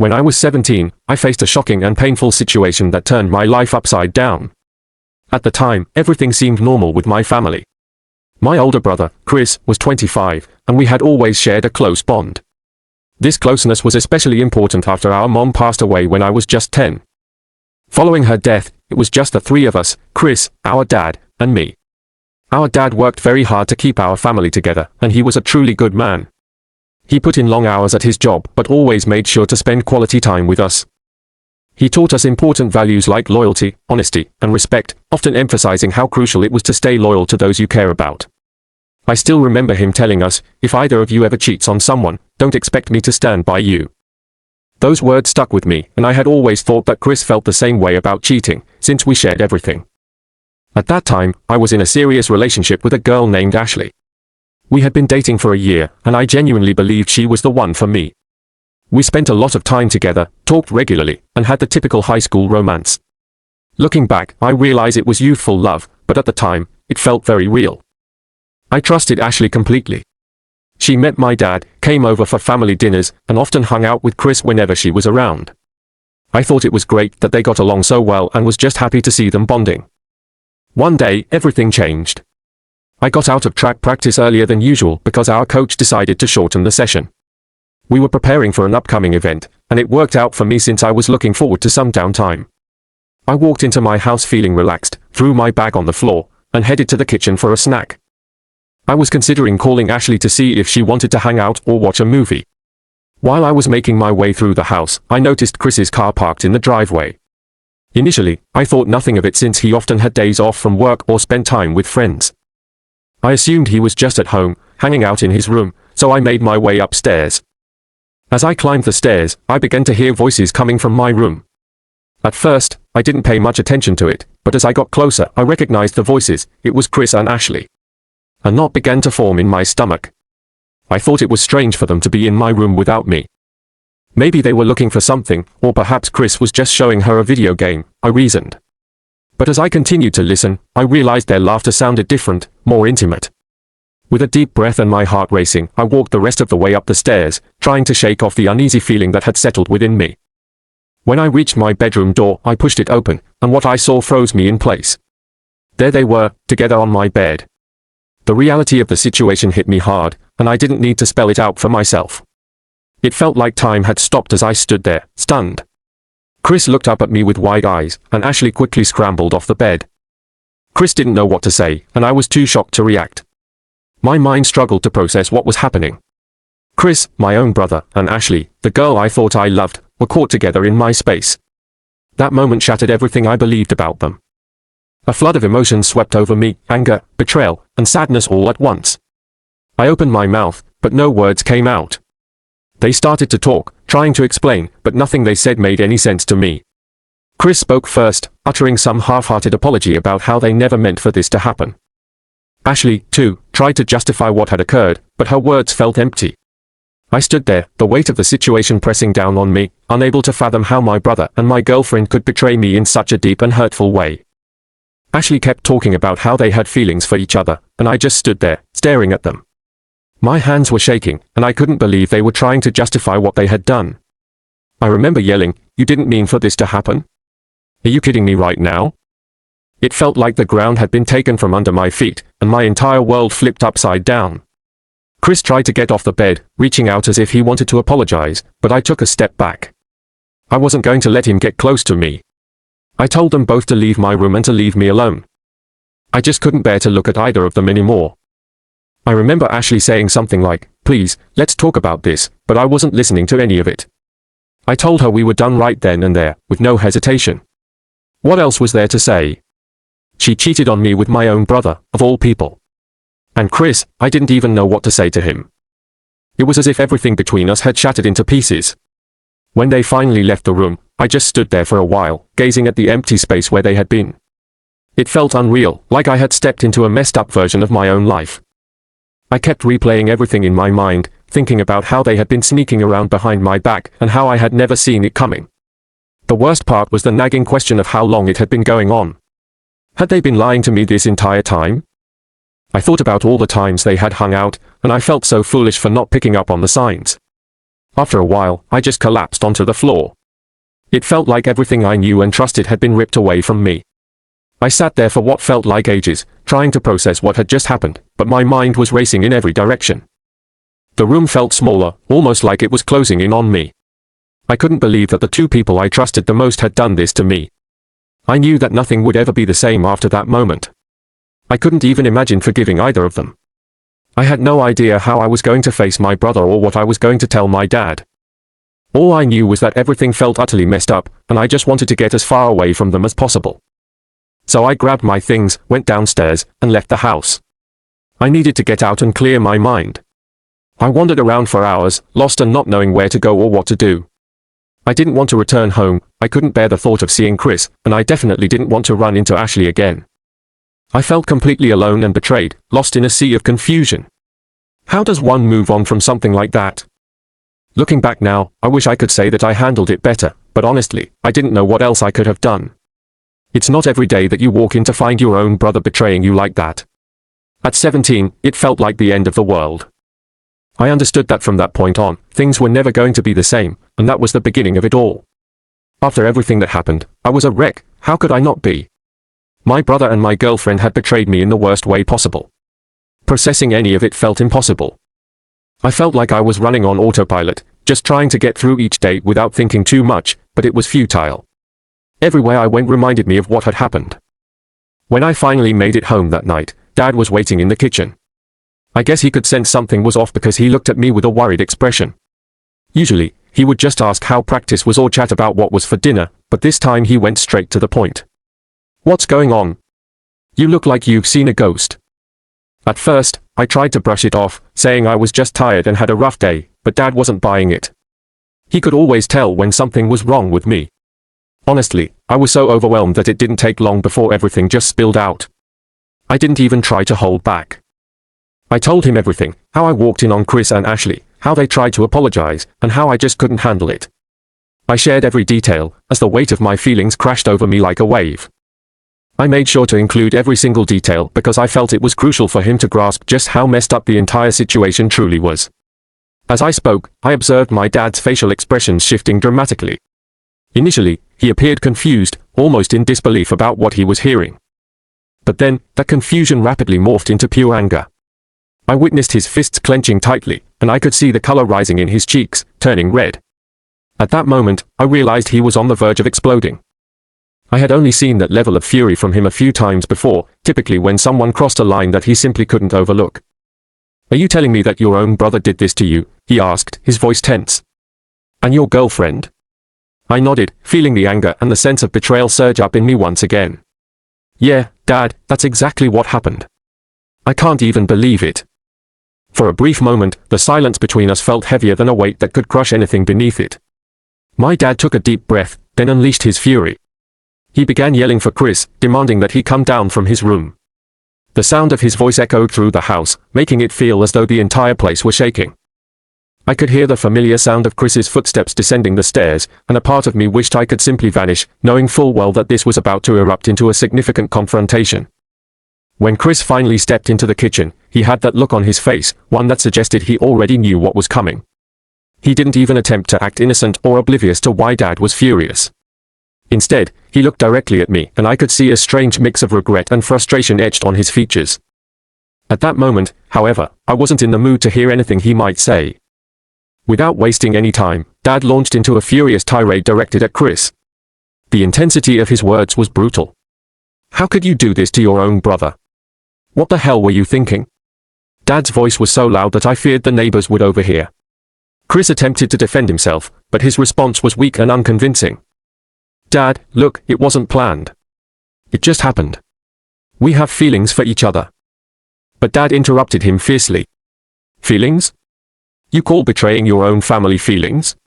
When I was 17, I faced a shocking and painful situation that turned my life upside down. At the time, everything seemed normal with my family. My older brother, Chris, was 25, and we had always shared a close bond. This closeness was especially important after our mom passed away when I was just 10. Following her death, it was just the three of us, Chris, our dad, and me. Our dad worked very hard to keep our family together, and he was a truly good man. He put in long hours at his job, but always made sure to spend quality time with us. He taught us important values like loyalty, honesty, and respect, often emphasizing how crucial it was to stay loyal to those you care about. I still remember him telling us, "If either of you ever cheats on someone, don't expect me to stand by you." Those words stuck with me, and I had always thought that Chris felt the same way about cheating, since we shared everything. At that time, I was in a serious relationship with a girl named Ashley. We had been dating for a year, and I genuinely believed she was the one for me. We spent a lot of time together, talked regularly, and had the typical high school romance. Looking back, I realize it was youthful love, but at the time, it felt very real. I trusted Ashley completely. She met my dad, came over for family dinners, and often hung out with Chris whenever she was around. I thought it was great that they got along so well and was just happy to see them bonding. One day, everything changed. I got out of track practice earlier than usual because our coach decided to shorten the session. We were preparing for an upcoming event, and it worked out for me since I was looking forward to some downtime. I walked into my house feeling relaxed, threw my bag on the floor, and headed to the kitchen for a snack. I was considering calling Ashley to see if she wanted to hang out or watch a movie. While I was making my way through the house, I noticed Chris's car parked in the driveway. Initially, I thought nothing of it since he often had days off from work or spent time with friends. I assumed he was just at home, hanging out in his room, so I made my way upstairs. As I climbed the stairs, I began to hear voices coming from my room. At first, I didn't pay much attention to it, but as I got closer, I recognized the voices. It was Chris and Ashley. A knot began to form in my stomach. I thought it was strange for them to be in my room without me. Maybe they were looking for something, or perhaps Chris was just showing her a video game, I reasoned. But as I continued to listen, I realized their laughter sounded different, more intimate. With a deep breath and my heart racing, I walked the rest of the way up the stairs, trying to shake off the uneasy feeling that had settled within me. When I reached my bedroom door, I pushed it open, and what I saw froze me in place. There they were, together on my bed. The reality of the situation hit me hard, and I didn't need to spell it out for myself. It felt like time had stopped as I stood there, stunned. Chris looked up at me with wide eyes, and Ashley quickly scrambled off the bed. Chris didn't know what to say, and I was too shocked to react. My mind struggled to process what was happening. Chris, my own brother, and Ashley, the girl I thought I loved, were caught together in my space. That moment shattered everything I believed about them. A flood of emotions swept over me, anger, betrayal, and sadness all at once. I opened my mouth, but no words came out. They started to talk, trying to explain, but nothing they said made any sense to me. Chris spoke first, uttering some half-hearted apology about how they never meant for this to happen. Ashley, too, tried to justify what had occurred, but her words felt empty. I stood there, the weight of the situation pressing down on me, unable to fathom how my brother and my girlfriend could betray me in such a deep and hurtful way. Ashley kept talking about how they had feelings for each other, and I just stood there, staring at them. My hands were shaking, and I couldn't believe they were trying to justify what they had done. I remember yelling, "You didn't mean for this to happen? Are you kidding me right now?" It felt like the ground had been taken from under my feet, and my entire world flipped upside down. Chris tried to get off the bed, reaching out as if he wanted to apologize, but I took a step back. I wasn't going to let him get close to me. I told them both to leave my room and to leave me alone. I just couldn't bear to look at either of them anymore. I remember Ashley saying something like, "Please, let's talk about this," but I wasn't listening to any of it. I told her we were done right then and there, with no hesitation. What else was there to say? She cheated on me with my own brother, of all people. And Chris, I didn't even know what to say to him. It was as if everything between us had shattered into pieces. When they finally left the room, I just stood there for a while, gazing at the empty space where they had been. It felt unreal, like I had stepped into a messed up version of my own life. I kept replaying everything in my mind, thinking about how they had been sneaking around behind my back and how I had never seen it coming. The worst part was the nagging question of how long it had been going on. Had they been lying to me this entire time? I thought about all the times they had hung out, and I felt so foolish for not picking up on the signs. After a while, I just collapsed onto the floor. It felt like everything I knew and trusted had been ripped away from me. I sat there for what felt like ages, trying to process what had just happened, but my mind was racing in every direction. The room felt smaller, almost like it was closing in on me. I couldn't believe that the two people I trusted the most had done this to me. I knew that nothing would ever be the same after that moment. I couldn't even imagine forgiving either of them. I had no idea how I was going to face my brother or what I was going to tell my dad. All I knew was that everything felt utterly messed up, and I just wanted to get as far away from them as possible. So I grabbed my things, went downstairs, and left the house. I needed to get out and clear my mind. I wandered around for hours, lost and not knowing where to go or what to do. I didn't want to return home, I couldn't bear the thought of seeing Chris, and I definitely didn't want to run into Ashley again. I felt completely alone and betrayed, lost in a sea of confusion. How does one move on from something like that? Looking back now, I wish I could say that I handled it better, but honestly, I didn't know what else I could have done. It's not every day that you walk in to find your own brother betraying you like that. At 17, it felt like the end of the world. I understood that from that point on, things were never going to be the same, and that was the beginning of it all. After everything that happened, I was a wreck, how could I not be? My brother and my girlfriend had betrayed me in the worst way possible. Processing any of it felt impossible. I felt like I was running on autopilot, just trying to get through each day without thinking too much, but it was futile. Everywhere I went reminded me of what had happened. When I finally made it home that night, Dad was waiting in the kitchen. I guess he could sense something was off because he looked at me with a worried expression. Usually, he would just ask how practice was or chat about what was for dinner, but this time he went straight to the point. "What's going on? You look like you've seen a ghost." At first, I tried to brush it off, saying I was just tired and had a rough day, but Dad wasn't buying it. He could always tell when something was wrong with me. Honestly, I was so overwhelmed that it didn't take long before everything just spilled out. I didn't even try to hold back. I told him everything, how I walked in on Chris and Ashley, how they tried to apologize, and how I just couldn't handle it. I shared every detail, as the weight of my feelings crashed over me like a wave. I made sure to include every single detail because I felt it was crucial for him to grasp just how messed up the entire situation truly was. As I spoke, I observed my dad's facial expressions shifting dramatically. Initially, he appeared confused, almost in disbelief about what he was hearing. But then, that confusion rapidly morphed into pure anger. I witnessed his fists clenching tightly, and I could see the color rising in his cheeks, turning red. At that moment, I realized he was on the verge of exploding. I had only seen that level of fury from him a few times before, typically when someone crossed a line that he simply couldn't overlook. "Are you telling me that your own brother did this to you?" he asked, his voice tense. "And your girlfriend?" I nodded, feeling the anger and the sense of betrayal surge up in me once again. "Yeah, Dad, that's exactly what happened. I can't even believe it." For a brief moment, the silence between us felt heavier than a weight that could crush anything beneath it. My dad took a deep breath, then unleashed his fury. He began yelling for Chris, demanding that he come down from his room. The sound of his voice echoed through the house, making it feel as though the entire place were shaking. I could hear the familiar sound of Chris's footsteps descending the stairs, and a part of me wished I could simply vanish, knowing full well that this was about to erupt into a significant confrontation. When Chris finally stepped into the kitchen, he had that look on his face, one that suggested he already knew what was coming. He didn't even attempt to act innocent or oblivious to why Dad was furious. Instead, he looked directly at me, and I could see a strange mix of regret and frustration etched on his features. At that moment, however, I wasn't in the mood to hear anything he might say. Without wasting any time, Dad launched into a furious tirade directed at Chris. The intensity of his words was brutal. "How could you do this to your own brother? What the hell were you thinking?" Dad's voice was so loud that I feared the neighbors would overhear. Chris attempted to defend himself, but his response was weak and unconvincing. "Dad, look, it wasn't planned. It just happened. We have feelings for each other." But Dad interrupted him fiercely. "Feelings? You call betraying your own family feelings?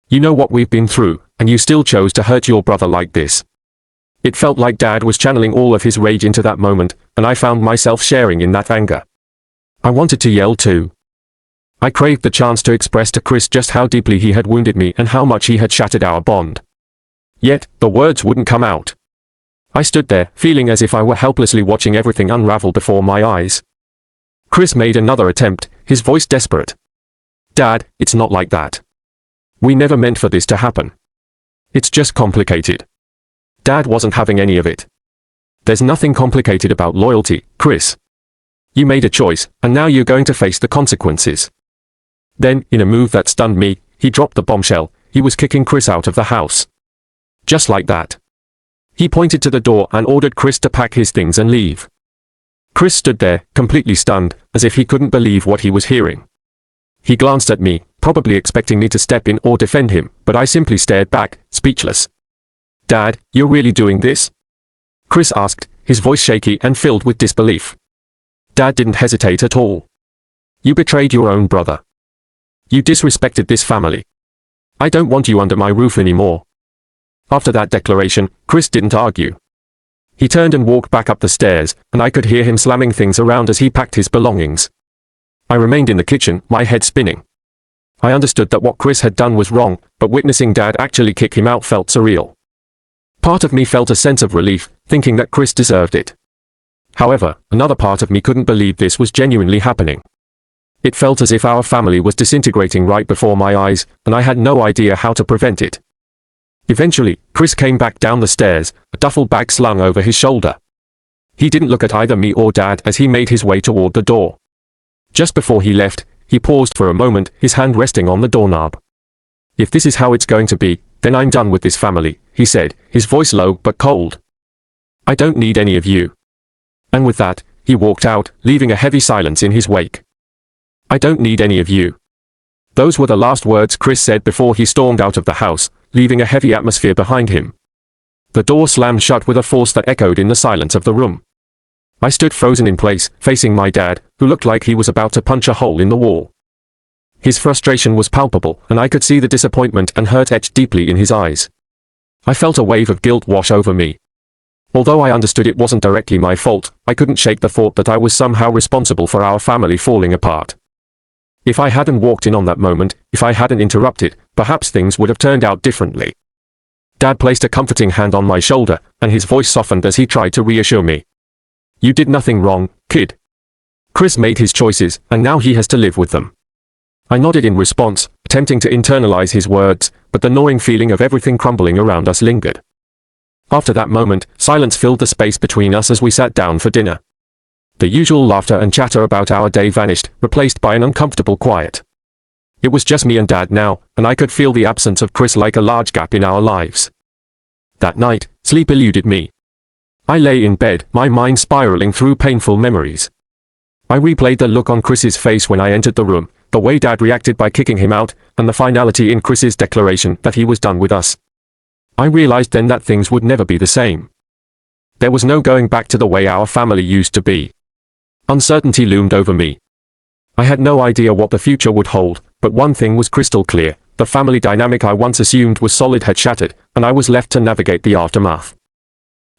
You know what we've been through, and you still chose to hurt your brother like this." It felt like Dad was channeling all of his rage into that moment, and I found myself sharing in that anger. I wanted to yell too. I craved the chance to express to Chris just how deeply he had wounded me and how much he had shattered our bond. Yet, the words wouldn't come out. I stood there, feeling as if I were helplessly watching everything unravel before my eyes. Chris made another attempt, his voice desperate. "Dad, it's not like that. We never meant for this to happen. It's just complicated. Dad wasn't having any of it. There's nothing complicated about loyalty, Chris. You made a choice, and now you're going to face the consequences. Then, in a move that stunned me, he dropped the bombshell. He was kicking Chris out of the house. Just like that. He pointed to the door and ordered Chris to pack his things and leave. Chris stood there, completely stunned, as if he couldn't believe what he was hearing. He glanced at me, probably expecting me to step in or defend him, but I simply stared back, speechless. Dad, you're really doing this? Chris asked, his voice shaky and filled with disbelief. Dad didn't hesitate at all. You betrayed your own brother. You disrespected this family. I don't want you under my roof anymore. After that declaration, Chris didn't argue. He turned and walked back up the stairs, and I could hear him slamming things around as he packed his belongings. I remained in the kitchen, my head spinning. I understood that what Chris had done was wrong, but witnessing Dad actually kick him out felt surreal. Part of me felt a sense of relief, thinking that Chris deserved it. However, another part of me couldn't believe this was genuinely happening. It felt as if our family was disintegrating right before my eyes, and I had no idea how to prevent it. Eventually, Chris came back down the stairs, a duffel bag slung over his shoulder. He didn't look at either me or Dad as he made his way toward the door. Just before he left, he paused for a moment, his hand resting on the doorknob. If this is how it's going to be, then I'm done with this family, he said, his voice low but cold. I don't need any of you. And with that, he walked out, leaving a heavy silence in his wake. I don't need any of you. Those were the last words Chris said before he stormed out of the house, leaving a heavy atmosphere behind him. The door slammed shut with a force that echoed in the silence of the room. I stood frozen in place, facing my dad, who looked like he was about to punch a hole in the wall. His frustration was palpable, and I could see the disappointment and hurt etched deeply in his eyes. I felt a wave of guilt wash over me. Although I understood it wasn't directly my fault, I couldn't shake the thought that I was somehow responsible for our family falling apart. If I hadn't walked in on that moment, if I hadn't interrupted, perhaps things would have turned out differently. Dad placed a comforting hand on my shoulder, and his voice softened as he tried to reassure me. You did nothing wrong, kid. Chris made his choices, and now he has to live with them. I nodded in response, attempting to internalize his words, but the gnawing feeling of everything crumbling around us lingered. After that moment, silence filled the space between us as we sat down for dinner. The usual laughter and chatter about our day vanished, replaced by an uncomfortable quiet. It was just me and Dad now, and I could feel the absence of Chris like a large gap in our lives. That night, sleep eluded me. I lay in bed, my mind spiraling through painful memories. I replayed the look on Chris's face when I entered the room, the way Dad reacted by kicking him out, and the finality in Chris's declaration that he was done with us. I realized then that things would never be the same. There was no going back to the way our family used to be. Uncertainty loomed over me. I had no idea what the future would hold, but one thing was crystal clear: the family dynamic I once assumed was solid had shattered, and I was left to navigate the aftermath.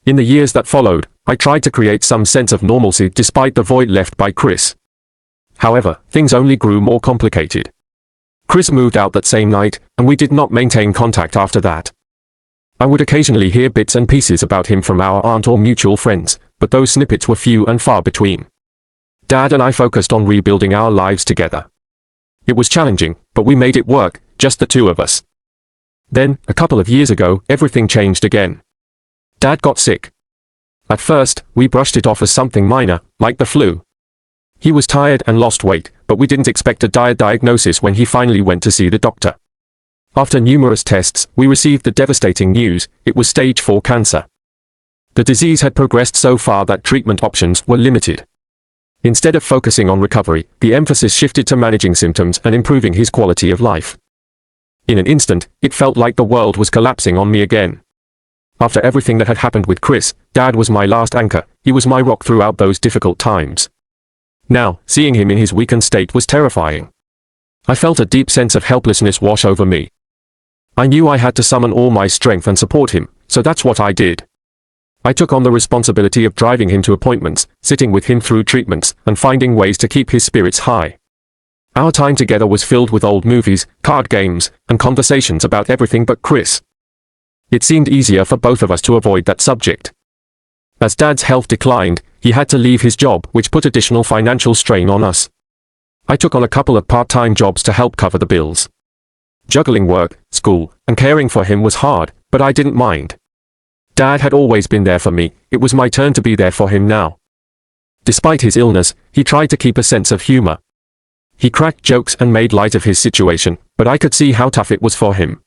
In the years that followed, I tried to create some sense of normalcy despite the void left by Chris. However, things only grew more complicated. Chris moved out that same night, and we did not maintain contact after that. I would occasionally hear bits and pieces about him from our aunt or mutual friends, but those snippets were few and far between. Dad and I focused on rebuilding our lives together. It was challenging, but we made it work, just the two of us. Then, a couple of years ago, everything changed again. Dad got sick. At first, we brushed it off as something minor, like the flu. He was tired and lost weight, but we didn't expect a dire diagnosis when he finally went to see the doctor. After numerous tests, we received the devastating news: it was stage 4 cancer. The disease had progressed so far that treatment options were limited. Instead of focusing on recovery, the emphasis shifted to managing symptoms and improving his quality of life. In an instant, it felt like the world was collapsing on me again. After everything that had happened with Chris, Dad was my last anchor. He was my rock throughout those difficult times. Now, seeing him in his weakened state was terrifying. I felt a deep sense of helplessness wash over me. I knew I had to summon all my strength and support him, so that's what I did. I took on the responsibility of driving him to appointments, sitting with him through treatments, and finding ways to keep his spirits high. Our time together was filled with old movies, card games, and conversations about everything but Chris. It seemed easier for both of us to avoid that subject. As Dad's health declined, he had to leave his job, which put additional financial strain on us. I took on a couple of part-time jobs to help cover the bills. Juggling work, school, and caring for him was hard, but I didn't mind. Dad had always been there for me, it was my turn to be there for him now. Despite his illness, he tried to keep a sense of humor. He cracked jokes and made light of his situation, but I could see how tough it was for him.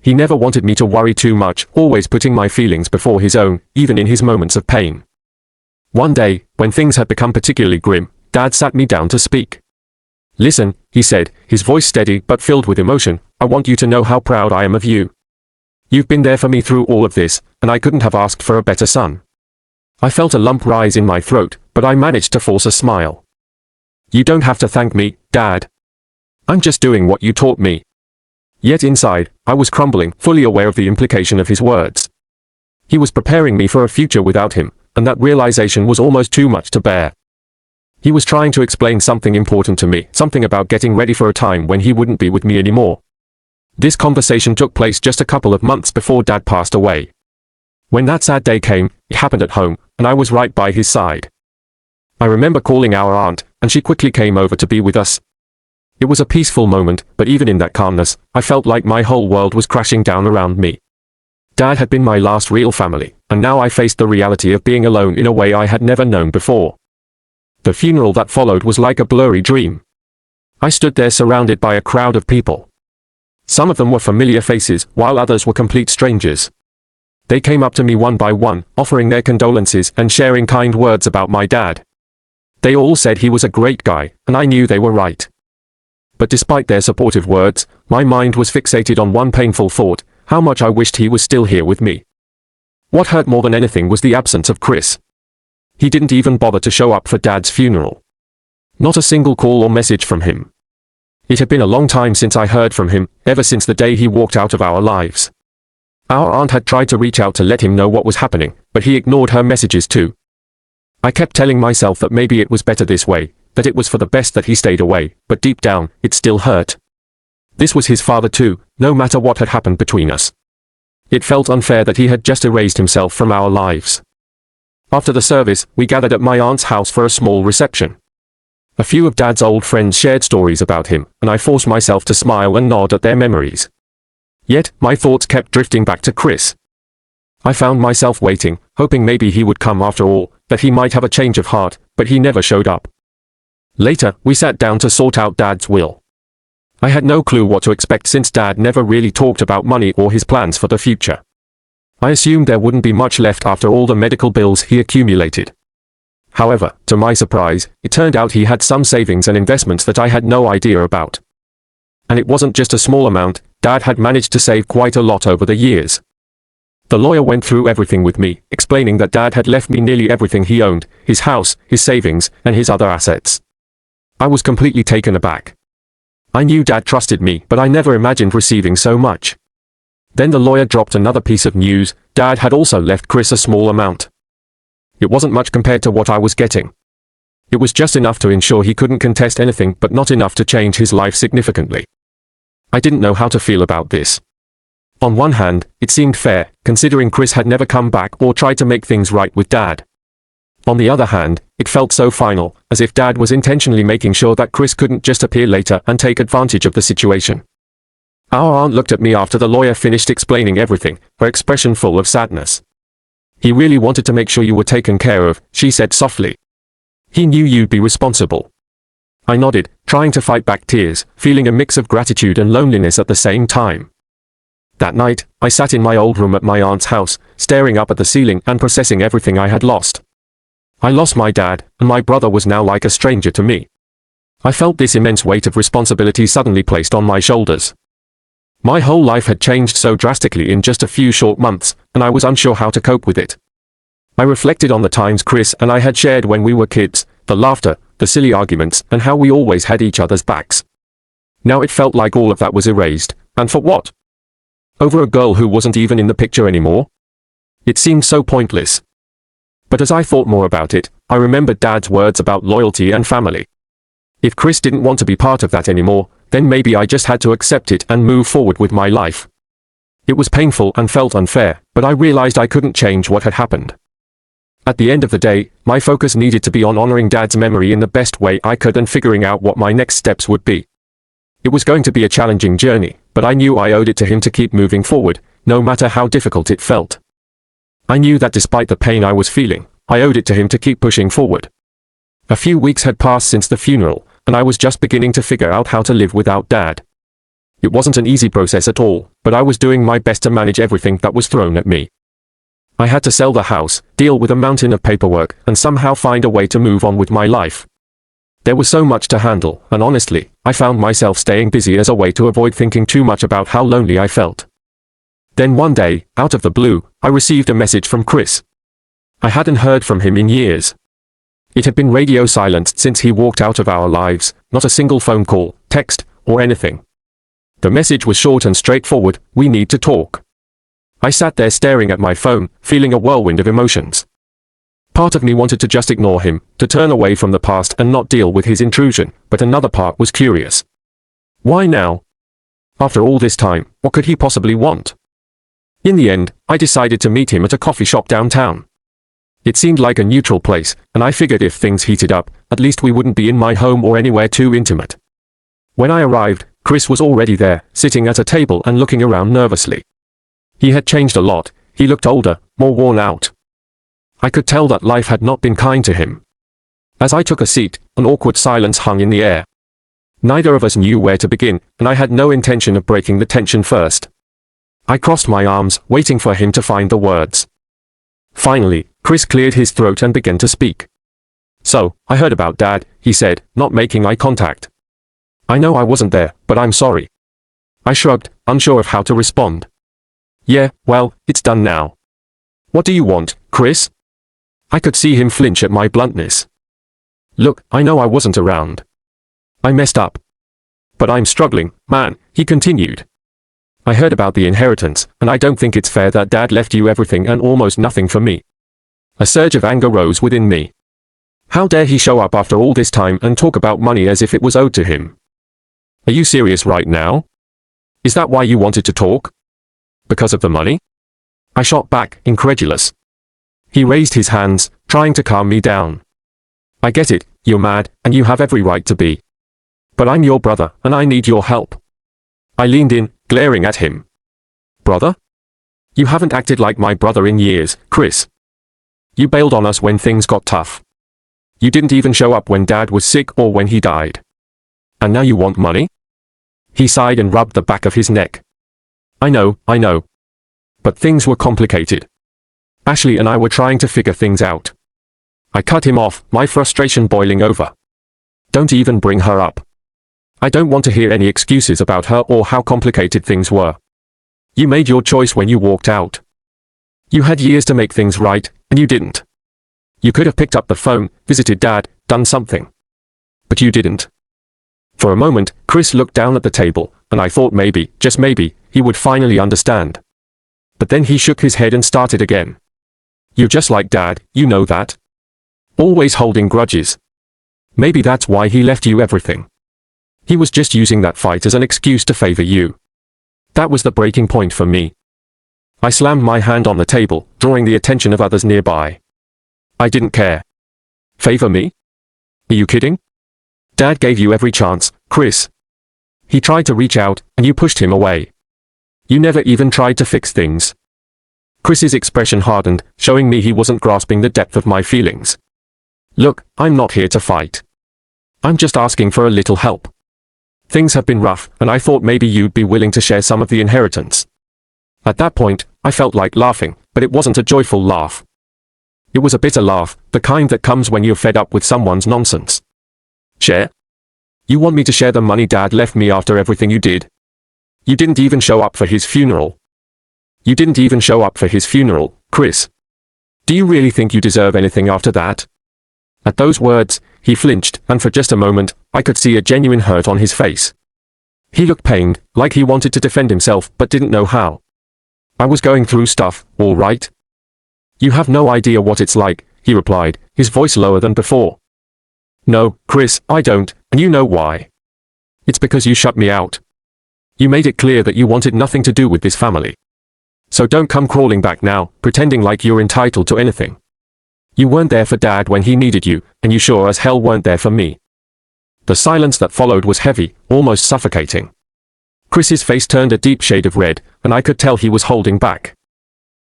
He never wanted me to worry too much, always putting my feelings before his own, even in his moments of pain. One day, when things had become particularly grim, Dad sat me down to speak. "Listen," he said, his voice steady but filled with emotion, "I want you to know how proud I am of you. You've been there for me through all of this, and I couldn't have asked for a better son." I felt a lump rise in my throat, but I managed to force a smile. "You don't have to thank me, Dad. I'm just doing what you taught me." Yet inside, I was crumbling, fully aware of the implication of his words. He was preparing me for a future without him, and that realization was almost too much to bear. He was trying to explain something important to me, something about getting ready for a time when he wouldn't be with me anymore. This conversation took place just a couple of months before Dad passed away. When that sad day came, it happened at home, and I was right by his side. I remember calling our aunt, and she quickly came over to be with us. It was a peaceful moment, but even in that calmness, I felt like my whole world was crashing down around me. Dad had been my last real family, and now I faced the reality of being alone in a way I had never known before. The funeral that followed was like a blurry dream. I stood there surrounded by a crowd of people. Some of them were familiar faces, while others were complete strangers. They came up to me one by one, offering their condolences and sharing kind words about my dad. They all said he was a great guy, and I knew they were right. But despite their supportive words, my mind was fixated on one painful thought: how much I wished he was still here with me. What hurt more than anything was the absence of Chris. He didn't even bother to show up for Dad's funeral. Not a single call or message from him. It had been a long time since I heard from him, ever since the day he walked out of our lives. Our aunt had tried to reach out to let him know what was happening, but he ignored her messages too. I kept telling myself that maybe it was better this way, that it was for the best that he stayed away, but deep down, it still hurt. This was his father too, no matter what had happened between us. It felt unfair that he had just erased himself from our lives. After the service, we gathered at my aunt's house for a small reception. A few of Dad's old friends shared stories about him, and I forced myself to smile and nod at their memories. Yet, my thoughts kept drifting back to Chris. I found myself waiting, hoping maybe he would come after all, that he might have a change of heart, but he never showed up. Later, we sat down to sort out Dad's will. I had no clue what to expect since Dad never really talked about money or his plans for the future. I assumed there wouldn't be much left after all the medical bills he accumulated. However, to my surprise, it turned out he had some savings and investments that I had no idea about. And it wasn't just a small amount, Dad had managed to save quite a lot over the years. The lawyer went through everything with me, explaining that Dad had left me nearly everything he owned, his house, his savings, and his other assets. I was completely taken aback. I knew Dad trusted me, but I never imagined receiving so much. Then the lawyer dropped another piece of news: Dad had also left Chris a small amount. It wasn't much compared to what I was getting. It was just enough to ensure he couldn't contest anything, but not enough to change his life significantly. I didn't know how to feel about this. On one hand, it seemed fair, considering Chris had never come back or tried to make things right with Dad. On the other hand, it felt so final, as if Dad was intentionally making sure that Chris couldn't just appear later and take advantage of the situation. Our aunt looked at me after the lawyer finished explaining everything, her expression full of sadness. "He really wanted to make sure you were taken care of," she said softly. "He knew you'd be responsible." I nodded, trying to fight back tears, feeling a mix of gratitude and loneliness at the same time. That night, I sat in my old room at my aunt's house, staring up at the ceiling and processing everything I had lost. I lost my dad, and my brother was now like a stranger to me. I felt this immense weight of responsibility suddenly placed on my shoulders. My whole life had changed so drastically in just a few short months, and I was unsure how to cope with it. I reflected on the times Chris and I had shared when we were kids, the laughter, the silly arguments, and how we always had each other's backs. Now it felt like all of that was erased, and for what? Over a girl who wasn't even in the picture anymore? It seemed so pointless. But as I thought more about it, I remembered Dad's words about loyalty and family. If Chris didn't want to be part of that anymore, then maybe I just had to accept it and move forward with my life. It was painful and felt unfair, but I realized I couldn't change what had happened. At the end of the day, my focus needed to be on honoring Dad's memory in the best way I could and figuring out what my next steps would be. It was going to be a challenging journey, but I knew I owed it to him to keep moving forward, no matter how difficult it felt. I knew that despite the pain I was feeling, I owed it to him to keep pushing forward. A few weeks had passed since the funeral, and I was just beginning to figure out how to live without Dad. It wasn't an easy process at all, but I was doing my best to manage everything that was thrown at me. I had to sell the house, deal with a mountain of paperwork, and somehow find a way to move on with my life. There was so much to handle, and honestly, I found myself staying busy as a way to avoid thinking too much about how lonely I felt. Then one day, out of the blue, I received a message from Chris. I hadn't heard from him in years. It had been radio silenced since he walked out of our lives, not a single phone call, text, or anything. The message was short and straightforward: "We need to talk." I sat there staring at my phone, feeling a whirlwind of emotions. Part of me wanted to just ignore him, to turn away from the past and not deal with his intrusion, but another part was curious. Why now? After all this time, what could he possibly want? In the end, I decided to meet him at a coffee shop downtown. It seemed like a neutral place, and I figured if things heated up, at least we wouldn't be in my home or anywhere too intimate. When I arrived, Chris was already there, sitting at a table and looking around nervously. He had changed a lot. He looked older, more worn out. I could tell that life had not been kind to him. As I took a seat, an awkward silence hung in the air. Neither of us knew where to begin, and I had no intention of breaking the tension first. I crossed my arms, waiting for him to find the words. Finally, Chris cleared his throat and began to speak. "So, I heard about Dad," he said, not making eye contact. "I know I wasn't there, but I'm sorry." I shrugged, unsure of how to respond. "Yeah, well, it's done now. What do you want, Chris?" I could see him flinch at my bluntness. "Look, I know I wasn't around. I messed up. But I'm struggling, man," he continued. "I heard about the inheritance, and I don't think it's fair that Dad left you everything and almost nothing for me." A surge of anger rose within me. How dare he show up after all this time and talk about money as if it was owed to him? Are you serious right now? Is that why you wanted to talk? Because of the money? I shot back, incredulous. He raised his hands, trying to calm me down. "I get it, you're mad, and you have every right to be. But I'm your brother, and I need your help." I leaned in, glaring at him. "Brother? You haven't acted like my brother in years, Chris. You bailed on us when things got tough. You didn't even show up when Dad was sick or when he died. And now you want money?" He sighed and rubbed the back of his neck. I know. But things were complicated. Ashley and I were trying to figure things out." I cut him off, my frustration boiling over. "Don't even bring her up. I don't want to hear any excuses about her or how complicated things were. You made your choice when you walked out. You had years to make things right, and you didn't. You could have picked up the phone, visited Dad, done something. But you didn't." For a moment, Chris looked down at the table, and I thought maybe, just maybe, he would finally understand. But then he shook his head and started again. "You're just like Dad, you know that. Always holding grudges. Maybe that's why he left you everything. He was just using that fight as an excuse to favor you." That was the breaking point for me. I slammed my hand on the table, drawing the attention of others nearby. I didn't care. Favor me? Are you kidding? Dad gave you every chance, Chris. He tried to reach out, and you pushed him away. You never even tried to fix things. Chris's expression hardened, showing me he wasn't grasping the depth of my feelings. "Look, I'm not here to fight. I'm just asking for a little help. Things have been rough, and I thought maybe you'd be willing to share some of the inheritance." At that point, I felt like laughing, but it wasn't a joyful laugh. It was a bitter laugh, the kind that comes when you're fed up with someone's nonsense. "Share? You want me to share the money Dad left me after everything you did? You didn't even show up for his funeral. You didn't even show up for his funeral, Chris. Do you really think you deserve anything after that?" At those words, he flinched, and for just a moment, I could see a genuine hurt on his face. He looked pained, like he wanted to defend himself but didn't know how. "I was going through stuff, all right." "You have no idea what it's like," he replied, his voice lower than before. "No, Chris, I don't, and you know why. It's because you shut me out. You made it clear that you wanted nothing to do with this family. So don't come crawling back now, pretending like you're entitled to anything. You weren't there for Dad when he needed you, and you sure as hell weren't there for me. The silence that followed was heavy, almost suffocating. Chris's face turned a deep shade of red, and I could tell he was holding back.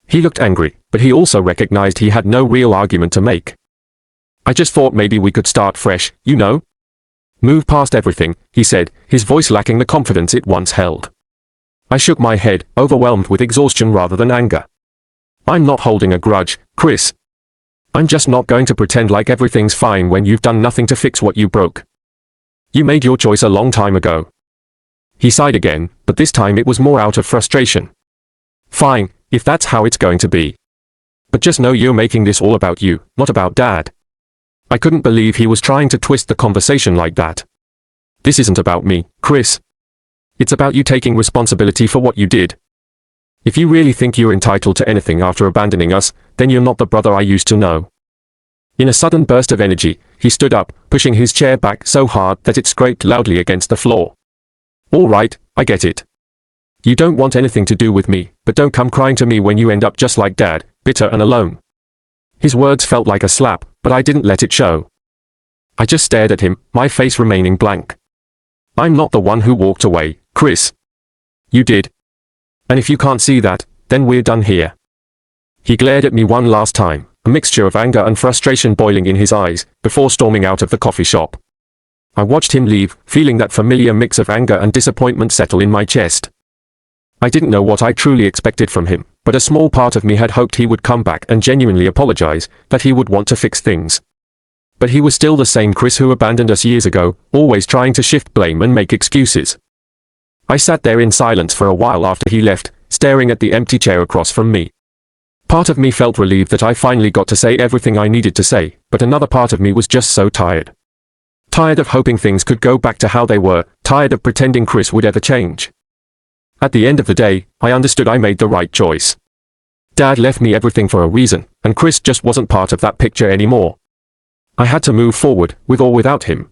He looked angry, but he also recognized he had no real argument to make. I just thought maybe we could start fresh, you know? Move past everything, he said, his voice lacking the confidence it once held. I shook my head, overwhelmed with exhaustion rather than anger. I'm not holding a grudge, Chris. I'm just not going to pretend like everything's fine when you've done nothing to fix what you broke. You made your choice a long time ago. He sighed again, but this time it was more out of frustration. Fine, if that's how it's going to be. But just know you're making this all about you, not about Dad. I couldn't believe he was trying to twist the conversation like that. This isn't about me, Chris. It's about you taking responsibility for what you did. If you really think you're entitled to anything after abandoning us, then you're not the brother I used to know. In a sudden burst of energy, he stood up, pushing his chair back so hard that it scraped loudly against the floor. All right, I get it. You don't want anything to do with me, but don't come crying to me when you end up just like Dad, bitter and alone. His words felt like a slap, but I didn't let it show. I just stared at him, my face remaining blank. I'm not the one who walked away, Chris. You did. And if you can't see that, then we're done here. He glared at me one last time, a mixture of anger and frustration boiling in his eyes, before storming out of the coffee shop. I watched him leave, feeling that familiar mix of anger and disappointment settle in my chest. I didn't know what I truly expected from him, but a small part of me had hoped he would come back and genuinely apologize, that he would want to fix things. But he was still the same Chris who abandoned us years ago, always trying to shift blame and make excuses. I sat there in silence for a while after he left, staring at the empty chair across from me. Part of me felt relieved that I finally got to say everything I needed to say, but another part of me was just so tired. Tired of hoping things could go back to how they were, tired of pretending Chris would ever change. At the end of the day, I understood I made the right choice. Dad left me everything for a reason, and Chris just wasn't part of that picture anymore. I had to move forward, with or without him.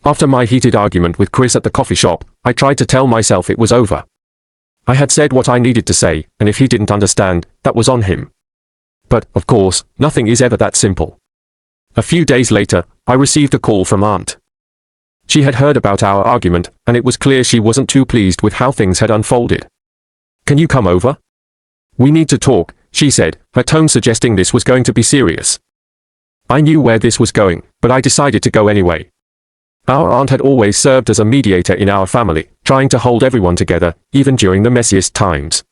After my heated argument with Chris at the coffee shop, I tried to tell myself it was over. I had said what I needed to say, and if he didn't understand, that was on him. But, of course, nothing is ever that simple. A few days later, I received a call from Aunt. She had heard about our argument, and it was clear she wasn't too pleased with how things had unfolded. Can you come over? We need to talk, she said, her tone suggesting this was going to be serious. I knew where this was going, but I decided to go anyway. Our aunt had always served as a mediator in our family, trying to hold everyone together, even during the messiest times.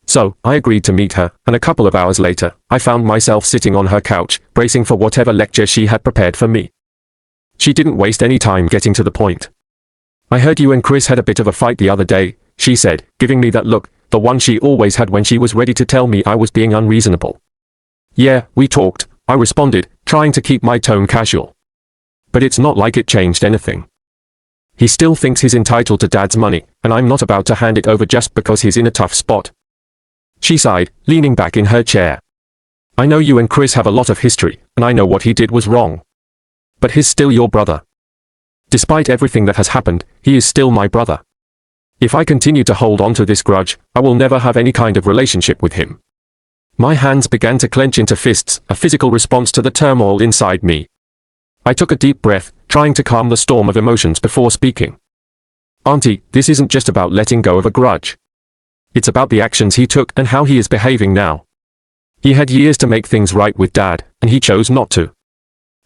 So, I agreed to meet her, and a couple of hours later, I found myself sitting on her couch, bracing for whatever lecture she had prepared for me. She didn't waste any time getting to the point. I heard you and Chris had a bit of a fight the other day, she said, giving me that look, the one she always had when she was ready to tell me I was being unreasonable. Yeah, we talked, I responded, trying to keep my tone casual. But it's not like it changed anything. He still thinks he's entitled to Dad's money, and I'm not about to hand it over just because he's in a tough spot. She sighed, leaning back in her chair. I know you and Chris have a lot of history, and I know what he did was wrong. But he's still your brother. Despite everything that has happened, he is still my brother. If I continue to hold on to this grudge, I will never have any kind of relationship with him. My hands began to clench into fists, a physical response to the turmoil inside me. I took a deep breath, trying to calm the storm of emotions before speaking. Auntie, this isn't just about letting go of a grudge. It's about the actions he took and how he is behaving now. He had years to make things right with Dad, and he chose not to.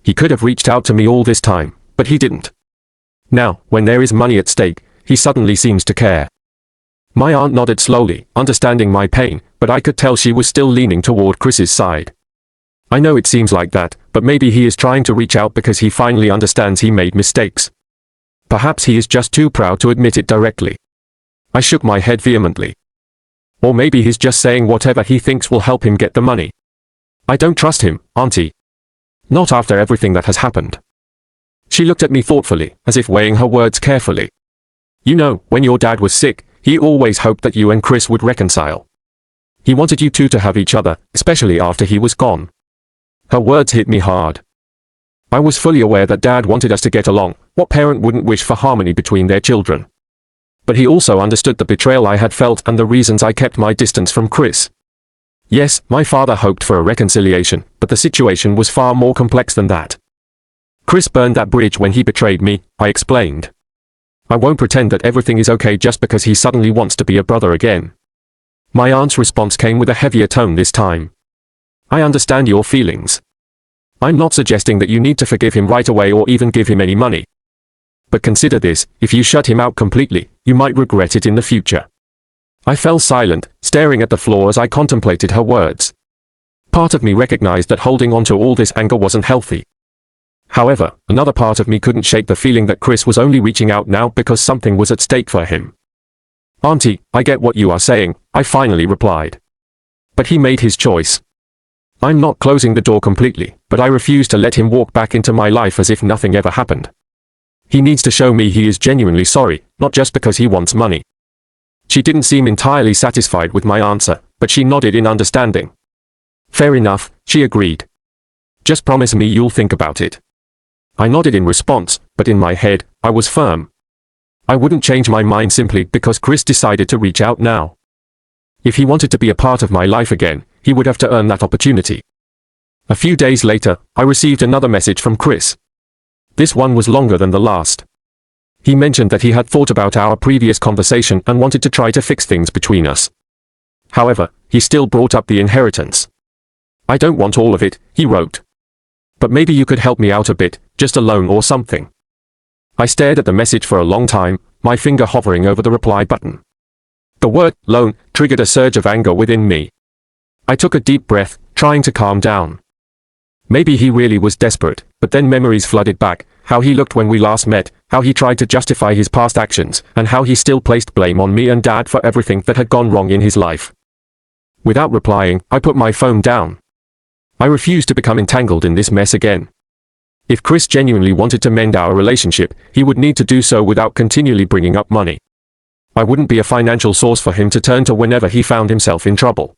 He could have reached out to me all this time, but he didn't. Now, when there is money at stake, he suddenly seems to care. My aunt nodded slowly, understanding my pain, but I could tell she was still leaning toward Chris's side. I know it seems like that, but maybe he is trying to reach out because he finally understands he made mistakes. Perhaps he is just too proud to admit it directly. I shook my head vehemently. Or maybe he's just saying whatever he thinks will help him get the money. I don't trust him, Auntie. Not after everything that has happened. She looked at me thoughtfully, as if weighing her words carefully. You know, when your dad was sick, he always hoped that you and Chris would reconcile. He wanted you two to have each other, especially after he was gone. Her words hit me hard. I was fully aware that Dad wanted us to get along. What parent wouldn't wish for harmony between their children? But he also understood the betrayal I had felt and the reasons I kept my distance from Chris. Yes, my father hoped for a reconciliation, but the situation was far more complex than that. Chris burned that bridge when he betrayed me, I explained. I won't pretend that everything is okay just because he suddenly wants to be a brother again. My aunt's response came with a heavier tone this time. I understand your feelings. I'm not suggesting that you need to forgive him right away or even give him any money. But consider this, if you shut him out completely, you might regret it in the future. I fell silent, staring at the floor as I contemplated her words. Part of me recognized that holding on to all this anger wasn't healthy. However, another part of me couldn't shake the feeling that Chris was only reaching out now because something was at stake for him. Auntie, I get what you are saying, I finally replied. But he made his choice. I'm not closing the door completely, but I refuse to let him walk back into my life as if nothing ever happened. He needs to show me he is genuinely sorry, not just because he wants money. She didn't seem entirely satisfied with my answer, but she nodded in understanding. Fair enough, she agreed. Just promise me you'll think about it. I nodded in response, but in my head, I was firm. I wouldn't change my mind simply because Chris decided to reach out now. If he wanted to be a part of my life again, he would have to earn that opportunity. A few days later, I received another message from Chris. This one was longer than the last. He mentioned that he had thought about our previous conversation and wanted to try to fix things between us. However, he still brought up the inheritance. I don't want all of it, he wrote. But maybe you could help me out a bit, just a loan or something. I stared at the message for a long time, my finger hovering over the reply button. The word, loan, triggered a surge of anger within me. I took a deep breath, trying to calm down. Maybe he really was desperate, but then memories flooded back, how he looked when we last met, how he tried to justify his past actions, and how he still placed blame on me and Dad for everything that had gone wrong in his life. Without replying, I put my phone down. I refused to become entangled in this mess again. If Chris genuinely wanted to mend our relationship, he would need to do so without continually bringing up money. I wouldn't be a financial source for him to turn to whenever he found himself in trouble.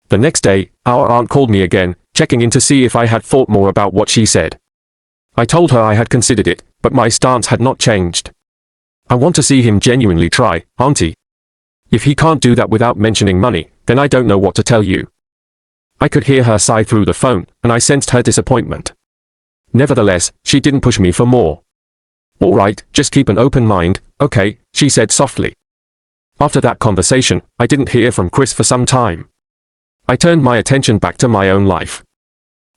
The next day, our aunt called me again, checking in to see if I had thought more about what she said. I told her I had considered it, but my stance had not changed. I want to see him genuinely try, Auntie. If he can't do that without mentioning money, then I don't know what to tell you. I could hear her sigh through the phone, and I sensed her disappointment. Nevertheless, she didn't push me for more. All right, just keep an open mind, okay, she said softly. After that conversation, I didn't hear from Chris for some time. I turned my attention back to my own life.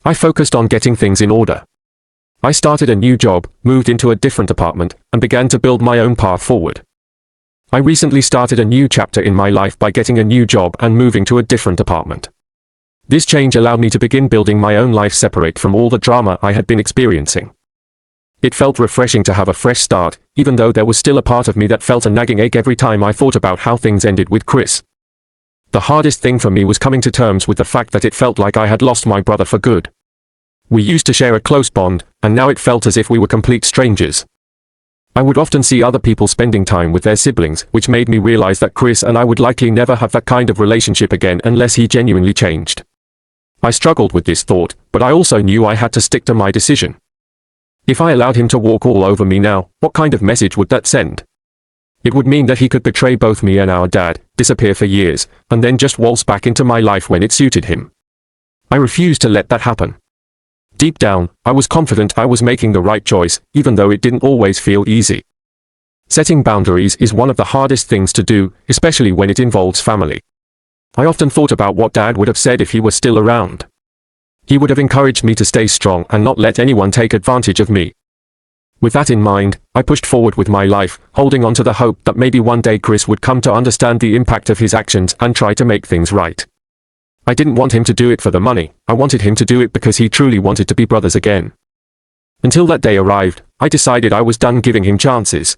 I focused on getting things in order. I started a new job, moved into a different apartment, and began to build my own path forward. I recently started a new chapter in my life by getting a new job and moving to a different apartment. This change allowed me to begin building my own life separate from all the drama I had been experiencing. It felt refreshing to have a fresh start, even though there was still a part of me that felt a nagging ache every time I thought about how things ended with Chris. The hardest thing for me was coming to terms with the fact that it felt like I had lost my brother for good. We used to share a close bond, and now it felt as if we were complete strangers. I would often see other people spending time with their siblings, which made me realize that Chris and I would likely never have that kind of relationship again unless he genuinely changed. I struggled with this thought, but I also knew I had to stick to my decision. If I allowed him to walk all over me now, what kind of message would that send? It would mean that he could betray both me and our dad, disappear for years, and then just waltz back into my life when it suited him. I refused to let that happen. Deep down, I was confident I was making the right choice, even though it didn't always feel easy. Setting boundaries is one of the hardest things to do, especially when it involves family. I often thought about what Dad would have said if he were still around. He would have encouraged me to stay strong and not let anyone take advantage of me. With that in mind, I pushed forward with my life, holding on to the hope that maybe one day Chris would come to understand the impact of his actions and try to make things right. I didn't want him to do it for the money, I wanted him to do it because he truly wanted to be brothers again. Until that day arrived, I decided I was done giving him chances.